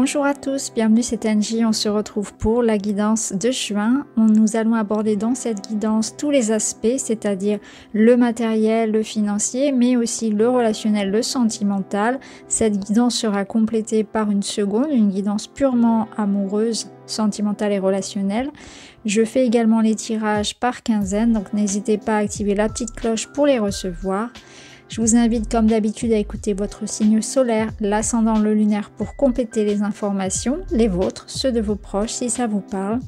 Bonjour à tous, bienvenue, c'est Angie, on se retrouve pour la guidance de juin. Nous allons aborder dans cette guidance tous les aspects, c'est-à-dire le matériel, le financier, mais aussi le relationnel, le sentimental. Cette guidance sera complétée par une seconde, une guidance purement amoureuse, sentimentale et relationnelle. Je fais également les tirages par quinzaine, donc n'hésitez pas à activer la petite cloche pour les recevoir. Je vous invite comme d'habitude à écouter votre signe solaire, l'ascendant, le lunaire pour compléter les informations, les vôtres, ceux de vos proches si ça vous parle.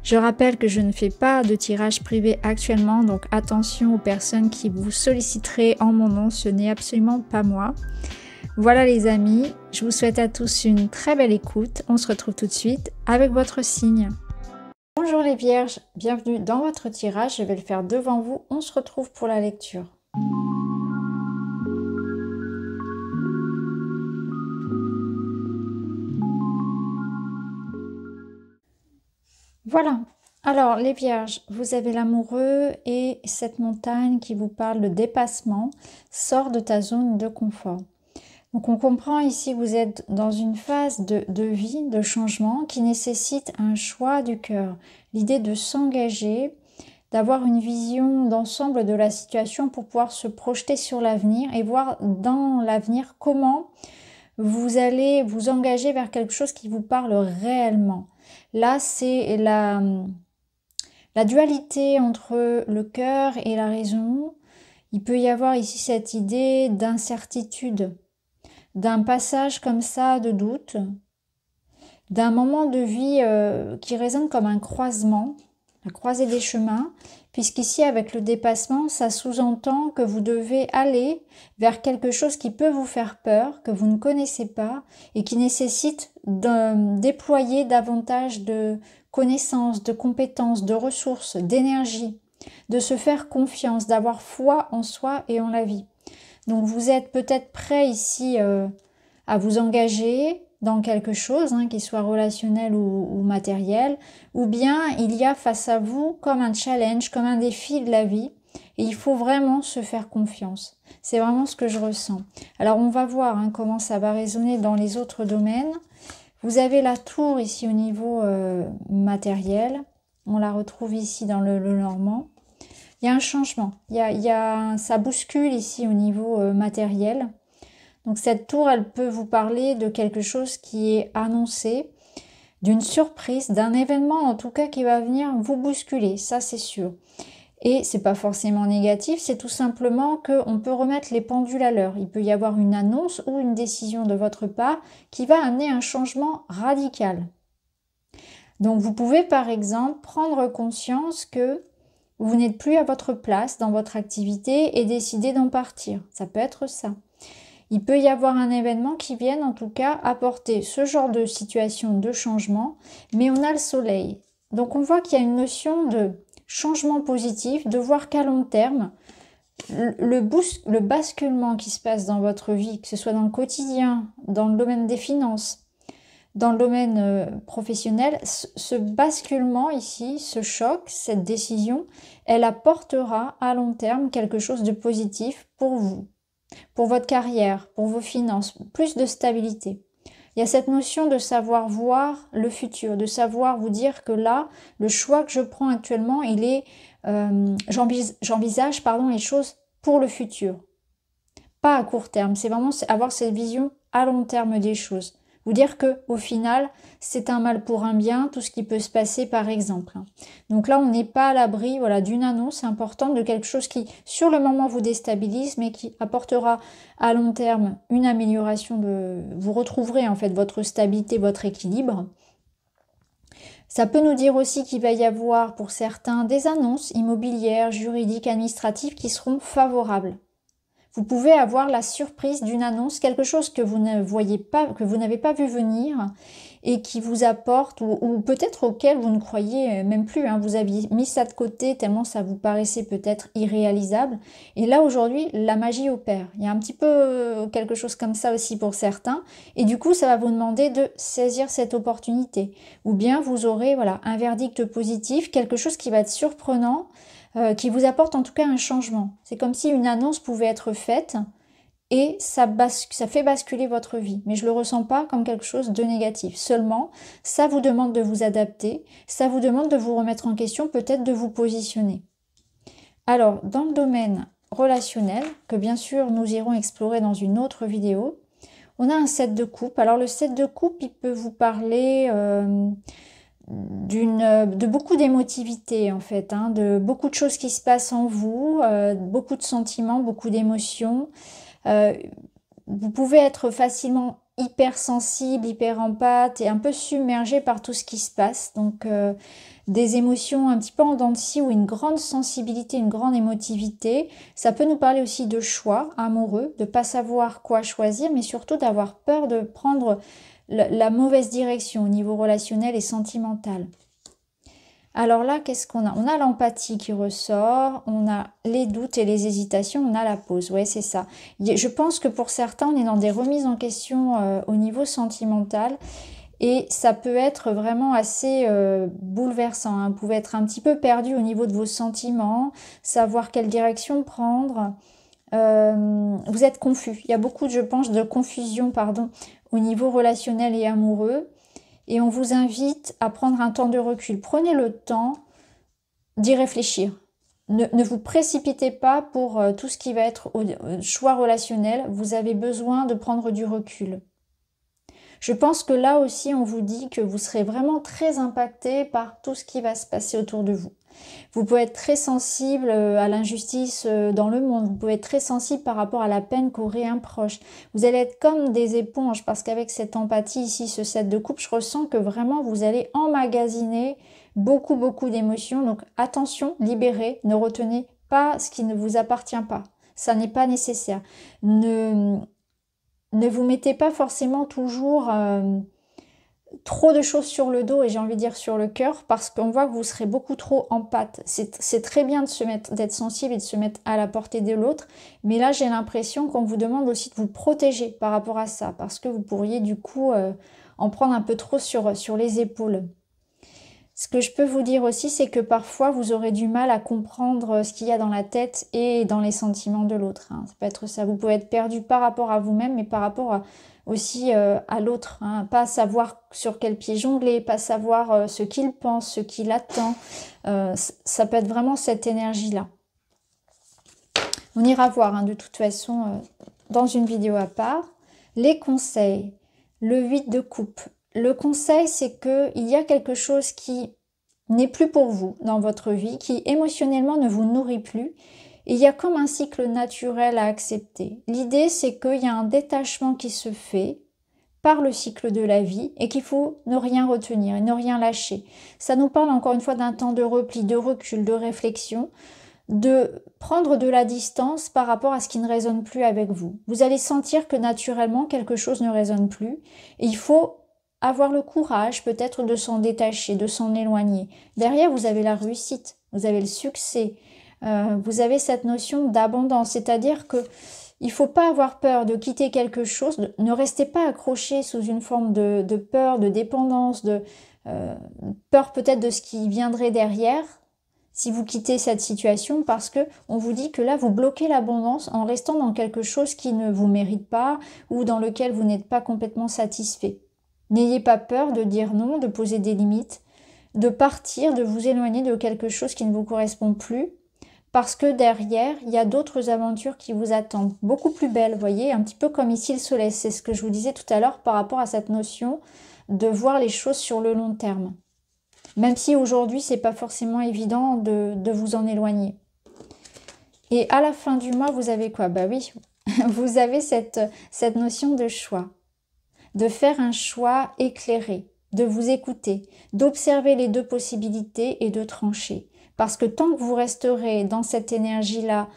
Je rappelle que je ne fais pas de tirage privé actuellement, donc attention aux personnes qui vous solliciteraient en mon nom, ce n'est absolument pas moi. Voilà les amis, je vous souhaite à tous une très belle écoute, on se retrouve tout de suite avec votre signe. Bonjour les vierges, bienvenue dans votre tirage, je vais le faire devant vous, on se retrouve pour la lecture. Voilà, alors les vierges, vous avez l'amoureux et cette montagne qui vous parle de dépassement, sort de ta zone de confort. Donc on comprend ici que vous êtes dans une phase de vie, de changement qui nécessite un choix du cœur. L'idée de s'engager, d'avoir une vision d'ensemble de la situation pour pouvoir se projeter sur l'avenir et voir dans l'avenir comment vous allez vous engager vers quelque chose qui vous parle réellement. Là, c'est la dualité entre le cœur et la raison. Il peut y avoir ici cette idée d'incertitude, d'un passage comme ça de doute, d'un moment de vie qui résonne comme un croisement, la croisée des chemins, puisqu'ici avec le dépassement, ça sous-entend que vous devez aller vers quelque chose qui peut vous faire peur, que vous ne connaissez pas et qui nécessite de déployer davantage de connaissances, de compétences, de ressources, d'énergie, de se faire confiance, d'avoir foi en soi et en la vie. Donc vous êtes peut-être prêt ici à vous engager dans quelque chose, qui soit relationnel ou matériel, ou bien il y a face à vous comme un challenge, comme un défi de la vie, et il faut vraiment se faire confiance. C'est vraiment ce que je ressens. Alors on va voir comment ça va résonner dans les autres domaines. Vous avez la tour ici au niveau matériel, on la retrouve ici dans le normand. Il y a un changement, ça bouscule ici au niveau matériel. Donc cette tour, elle peut vous parler de quelque chose qui est annoncé, d'une surprise, d'un événement en tout cas qui va venir vous bousculer, ça c'est sûr. Et c'est pas forcément négatif, c'est tout simplement qu'on peut remettre les pendules à l'heure. Il peut y avoir une annonce ou une décision de votre part qui va amener un changement radical. Donc vous pouvez par exemple prendre conscience que vous n'êtes plus à votre place dans votre activité et décider d'en partir. Ça peut être ça. Il peut y avoir un événement qui vienne en tout cas apporter ce genre de situation de changement, mais on a le soleil. Donc on voit qu'il y a une notion de changement positif, de voir qu'à long terme, le basculement qui se passe dans votre vie, que ce soit dans le quotidien, dans le domaine des finances, dans le domaine professionnel, ce basculement ici, ce choc, cette décision, elle apportera à long terme quelque chose de positif pour vous. Pour votre carrière, pour vos finances, plus de stabilité. Il y a cette notion de savoir voir le futur, de savoir vous dire que là, le choix que je prends actuellement, il est, j'envisage les choses pour le futur. Pas à court terme, c'est vraiment avoir cette vision à long terme des choses. Vous dire que au final, c'est un mal pour un bien, tout ce qui peut se passer par exemple. Donc là, on n'est pas à l'abri d'une annonce importante de quelque chose qui, sur le moment, vous déstabilise, mais qui apportera à long terme une amélioration vous retrouverez en fait votre stabilité, votre équilibre. Ça peut nous dire aussi qu'il va y avoir pour certains des annonces immobilières, juridiques, administratives qui seront favorables. Vous pouvez avoir la surprise d'une annonce, quelque chose que vous ne voyez pas, que vous n'avez pas vu venir et qui vous apporte, ou peut-être auquel vous ne croyez même plus. Vous aviez mis ça de côté tellement ça vous paraissait peut-être irréalisable. Et là aujourd'hui, la magie opère. Il y a un petit peu quelque chose comme ça aussi pour certains. Et du coup, ça va vous demander de saisir cette opportunité. Ou bien vous aurez un verdict positif, quelque chose qui va être surprenant, qui vous apporte en tout cas un changement. C'est comme si une annonce pouvait être faite et ça fait basculer votre vie. Mais je le ressens pas comme quelque chose de négatif. Seulement, ça vous demande de vous adapter, ça vous demande de vous remettre en question, peut-être de vous positionner. Alors, dans le domaine relationnel, que bien sûr nous irons explorer dans une autre vidéo, on a un 7 de coupe. Alors le 7 de coupe, il peut vous parler de beaucoup d'émotivité en fait, hein, de beaucoup de choses qui se passent en vous, beaucoup de sentiments, beaucoup d'émotions. Vous pouvez être facilement hypersensible, hyper empathe et un peu submergé par tout ce qui se passe. Donc des émotions un petit peu en dents de scie ou une grande sensibilité, une grande émotivité. Ça peut nous parler aussi de choix amoureux, de ne pas savoir quoi choisir, mais surtout d'avoir peur de prendre la mauvaise direction au niveau relationnel et sentimental. Alors là, qu'est-ce qu'on a? On a l'empathie qui ressort, on a les doutes et les hésitations, on a la pause. Ouais, c'est ça. Je pense que pour certains, on est dans des remises en question au niveau sentimental et ça peut être vraiment assez bouleversant, hein. Vous pouvez être un petit peu perdu au niveau de vos sentiments, savoir quelle direction prendre. Vous êtes confus. Il y a beaucoup, je pense, de confusion, pardon, au niveau relationnel et amoureux. Et on vous invite à prendre un temps de recul. Prenez le temps d'y réfléchir. Ne vous précipitez pas pour tout ce qui va être choix relationnel. Vous avez besoin de prendre du recul. Je pense que là aussi, on vous dit que vous serez vraiment très impacté par tout ce qui va se passer autour de vous. Vous pouvez être très sensible à l'injustice dans le monde. Vous pouvez être très sensible par rapport à la peine qu'aurait un proche. Vous allez être comme des éponges parce qu'avec cette empathie ici, ce 7 de coupe, je ressens que vraiment vous allez emmagasiner beaucoup d'émotions. Donc attention, libérez, ne retenez pas ce qui ne vous appartient pas. Ça n'est pas nécessaire. Ne vous mettez pas forcément toujours trop de choses sur le dos et j'ai envie de dire sur le cœur parce qu'on voit que vous serez beaucoup trop en pâte. C'est très bien d'être sensible et de se mettre à la portée de l'autre, mais là j'ai l'impression qu'on vous demande aussi de vous protéger par rapport à ça parce que vous pourriez du coup en prendre un peu trop sur les épaules. Ce que je peux vous dire aussi, c'est que parfois vous aurez du mal à comprendre ce qu'il y a dans la tête et dans les sentiments de l'autre, hein. Ça peut être ça. Vous pouvez être perdu par rapport à vous-même, mais par rapport aussi à l'autre, hein. Pas savoir sur quel pied jongler, pas savoir ce qu'il pense, ce qu'il attend. Ça peut être vraiment cette énergie-là. On ira voir, hein, de toute façon dans une vidéo à part. Les conseils. Le 8 de coupe. Le conseil, c'est qu'il y a quelque chose qui n'est plus pour vous dans votre vie, qui émotionnellement ne vous nourrit plus. Et il y a comme un cycle naturel à accepter. L'idée, c'est qu'il y a un détachement qui se fait par le cycle de la vie et qu'il faut ne rien retenir et ne rien lâcher. Ça nous parle encore une fois d'un temps de repli, de recul, de réflexion, de prendre de la distance par rapport à ce qui ne résonne plus avec vous. Vous allez sentir que naturellement, quelque chose ne résonne plus et il faut avoir le courage peut-être de s'en détacher, de s'en éloigner. Derrière, vous avez la réussite, vous avez le succès, vous avez cette notion d'abondance, c'est-à-dire que il faut pas avoir peur de quitter quelque chose, ne restez pas accroché sous une forme de peur, de dépendance, de peur peut-être de ce qui viendrait derrière si vous quittez cette situation parce que on vous dit que là vous bloquez l'abondance en restant dans quelque chose qui ne vous mérite pas ou dans lequel vous n'êtes pas complètement satisfait. N'ayez pas peur de dire non, de poser des limites, de partir, de vous éloigner de quelque chose qui ne vous correspond plus, parce que derrière, il y a d'autres aventures qui vous attendent, beaucoup plus belles, vous voyez, un petit peu comme ici le soleil. C'est ce que je vous disais tout à l'heure par rapport à cette notion de voir les choses sur le long terme. Même si aujourd'hui, c'est pas forcément évident de vous en éloigner. Et à la fin du mois, vous avez quoi? Bah oui, vous avez cette notion de choix. De faire un choix éclairé, de vous écouter, d'observer les deux possibilités et de trancher. Parce que tant que vous resterez dans cette énergie-là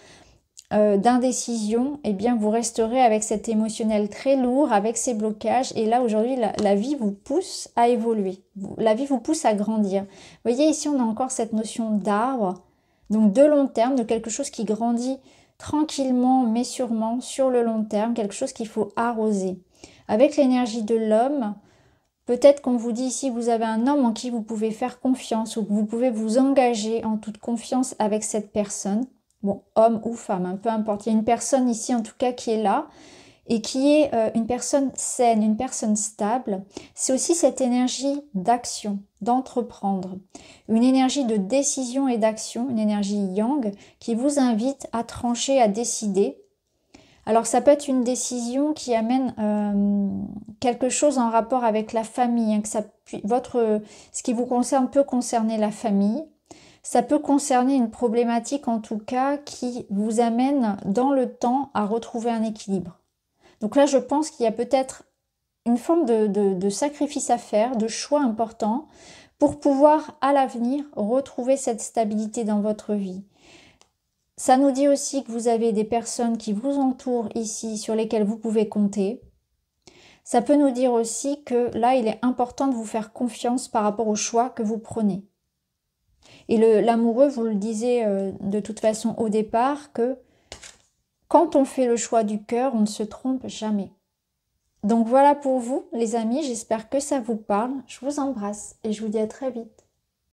d'indécision, eh bien vous resterez avec cet émotionnel très lourd, avec ces blocages. Et là aujourd'hui, la vie vous pousse à évoluer. La vie vous pousse à grandir. Vous voyez ici, on a encore cette notion d'arbre, donc de long terme, de quelque chose qui grandit tranquillement mais sûrement sur le long terme, quelque chose qu'il faut arroser. Avec l'énergie de l'homme, peut-être qu'on vous dit ici, vous avez un homme en qui vous pouvez faire confiance ou que vous pouvez vous engager en toute confiance avec cette personne. Bon, homme ou femme, hein, peu importe. Il y a une personne ici en tout cas qui est là et qui est une personne saine, une personne stable. C'est aussi cette énergie d'action, d'entreprendre, une énergie de décision et d'action, une énergie yang qui vous invite à trancher, à décider. Alors ça peut être une décision qui amène quelque chose en rapport avec la famille, hein, que ce qui vous concerne peut concerner la famille. Ça peut concerner une problématique en tout cas qui vous amène dans le temps à retrouver un équilibre. Donc là, je pense qu'il y a peut-être une forme de sacrifice à faire, de choix important pour pouvoir à l'avenir retrouver cette stabilité dans votre vie. Ça nous dit aussi que vous avez des personnes qui vous entourent ici sur lesquelles vous pouvez compter. Ça peut nous dire aussi que là, il est important de vous faire confiance par rapport aux choix que vous prenez. Et l'amoureux, vous le disiez de toute façon au départ, que quand on fait le choix du cœur, on ne se trompe jamais. Donc voilà pour vous, les amis. J'espère que ça vous parle. Je vous embrasse et je vous dis à très vite.